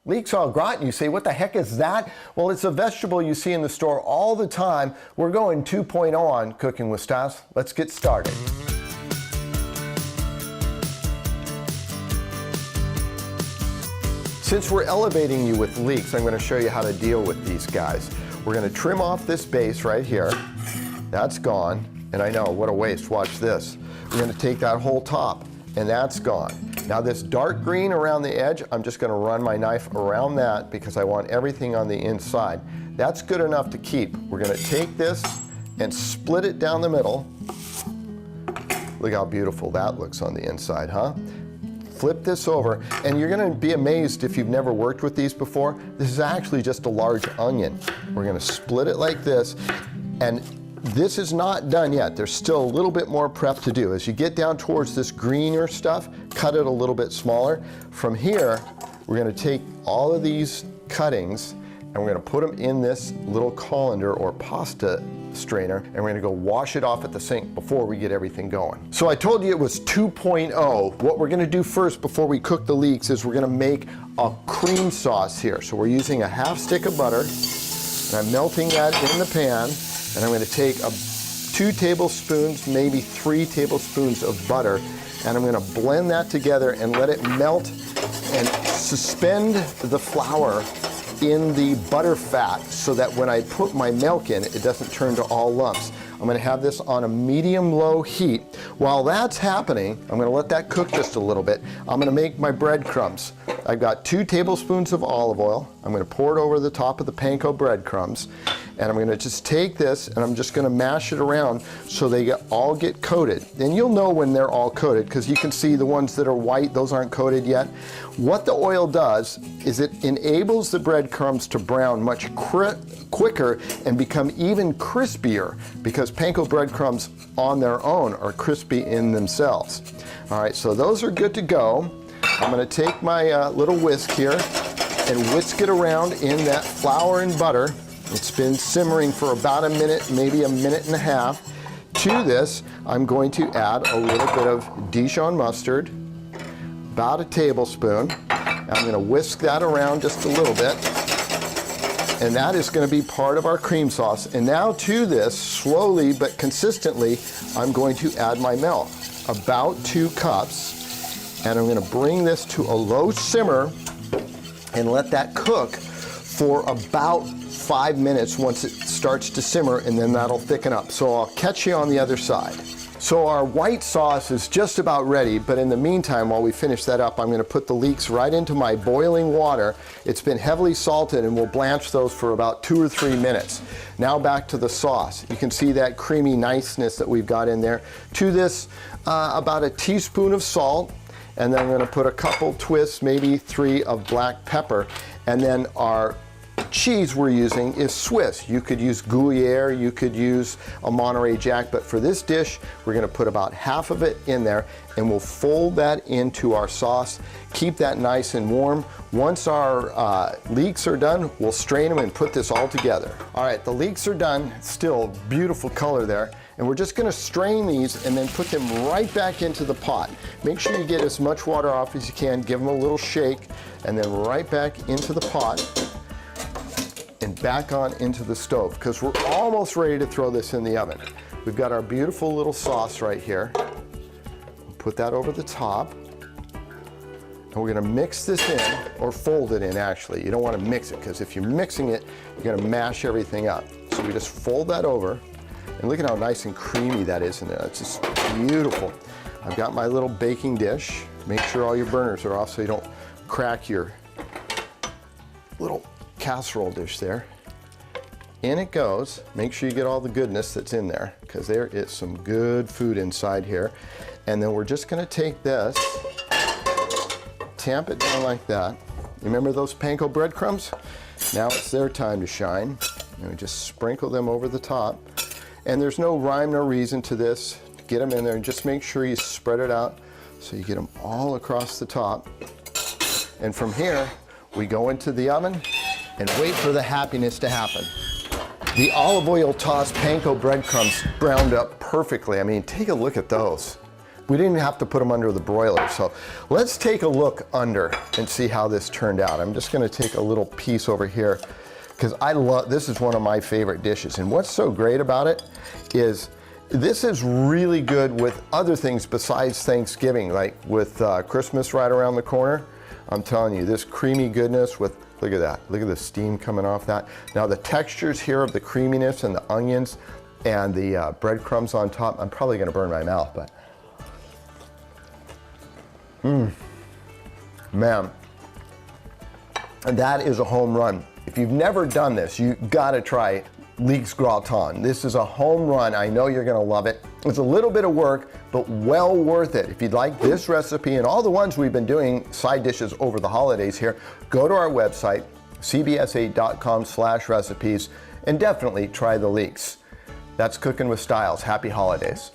Leeks Au Gratin, you say, what the heck is that? Well, it's a vegetable you see in the store all the time. We're going 2.0 on Cooking with Stas. Let's get started. Since we're elevating you with leeks, I'm going to show you how to deal with these guys. We're going to trim off this base right here. That's gone. And I know, what a waste. Watch this. We're going to take that whole top, and that's gone. Now this dark green around the edge, I'm just going to run my knife around that because I want everything on the inside. That's good enough to keep. We're going to take this and split it down the middle. Look how beautiful that looks on the inside, huh? Flip this over, and you're going to be amazed if you've never worked with these before. This is actually just a large onion. We're going to split it like this, and this is not done yet. There's still a little bit more prep to do. As you get down towards this greener stuff, cut it a little bit smaller. From here, we're going to take all of these cuttings and we're going to put them in this little colander or pasta strainer, and we're going to go wash it off at the sink before we get everything going. So I told you it was 2.0. What we're going to do first before we cook the leeks is we're going to make a cream sauce here. So we're using a half stick of butter, and I'm melting that in the pan. And I'm going to take 2 tablespoons, maybe 3 tablespoons of butter, and I'm going to blend that together and let it melt and suspend the flour in the butter fat so that when I put my milk in, it doesn't turn to all lumps. I'm going to have this on a medium-low heat. While that's happening, I'm going to let that cook just a little bit. I'm going to make my breadcrumbs. I've got 2 tablespoons of olive oil. I'm going to pour it over the top of the panko breadcrumbs. And I'm going to just take this and I'm just going to mash it around so they all get coated. And you'll know when they're all coated because you can see the ones that are white, those aren't coated yet. What the oil does is it enables the breadcrumbs to brown much quicker and become even crispier because panko breadcrumbs on their own are crispy in themselves. All right, so those are good to go. I'm going to take my little whisk here and whisk it around in that flour and butter. It's been simmering for about a minute, maybe a minute and a half. To this, I'm going to add a little bit of Dijon mustard, about a tablespoon. I'm going to whisk that around just a little bit. And that is going to be part of our cream sauce. And now to this, slowly but consistently, I'm going to add my milk, about 2 cups. And I'm going to bring this to a low simmer and let that cook for about 5 minutes once it starts to simmer, and then that'll thicken up. So I'll catch you on the other side. So our white sauce is just about ready, but in the meantime, while we finish that up, I'm going to put the leeks right into my boiling water. It's been heavily salted, and we'll blanch those for about 2 or 3 minutes. Now back to the sauce. You can see that creamy niceness that we've got in there. To this, about a teaspoon of salt, and then I'm going to put a couple twists, maybe 3 of black pepper, and then our cheese we're using is Swiss. You could use Gruyere, you could use a Monterey Jack, but for this dish, we're going to put about half of it in there, and we'll fold that into our sauce. Keep that nice and warm. Once our leeks are done, we'll strain them and put this all together. All right, the leeks are done. Still beautiful color there. And we're just going to strain these and then put them right back into the pot. Make sure you get as much water off as you can. Give them a little shake, and then right back into the pot and back on into the stove because we're almost ready to throw this in the oven. We've got our beautiful little sauce right here. Put that over the top. And we're going to mix this in, or fold it in actually. You don't want to mix it because if you're mixing it, you're going to mash everything up. So we just fold that over. And look at how nice and creamy that is in there. It's just beautiful. I've got my little baking dish. Make sure all your burners are off so you don't crack your little casserole dish there. In it goes. Make sure you get all the goodness that's in there because there is some good food inside here. And then we're just going to take this, tamp it down like that. Remember those panko breadcrumbs? Now it's their time to shine. And we just sprinkle them over the top. And there's no rhyme, no reason to this. Get them in there and just make sure you spread it out so you get them all across the top. And from here, we go into the oven and wait for the happiness to happen. The olive oil tossed panko breadcrumbs browned up perfectly. I mean, take a look at those. We didn't have to put them under the broiler. So let's take a look under and see how this turned out. I'm just gonna take a little piece over here because this is one of my favorite dishes. And what's so great about it is this is really good with other things besides Thanksgiving, like with Christmas right around the corner. I'm telling you, this creamy goodness with, look at that, look at the steam coming off that. Now the textures here of the creaminess and the onions and the breadcrumbs on top, I'm probably gonna burn my mouth, but man, that is a home run. If you've never done this, you gotta try Leeks Gratin. This is a home run. I know you're gonna love it. It's a little bit of work, but well worth it. If you'd like this recipe and all the ones we've been doing, side dishes over the holidays here, go to our website, cbs8.com/recipes, and definitely try the Leeks. That's Cooking with Styles. Happy holidays.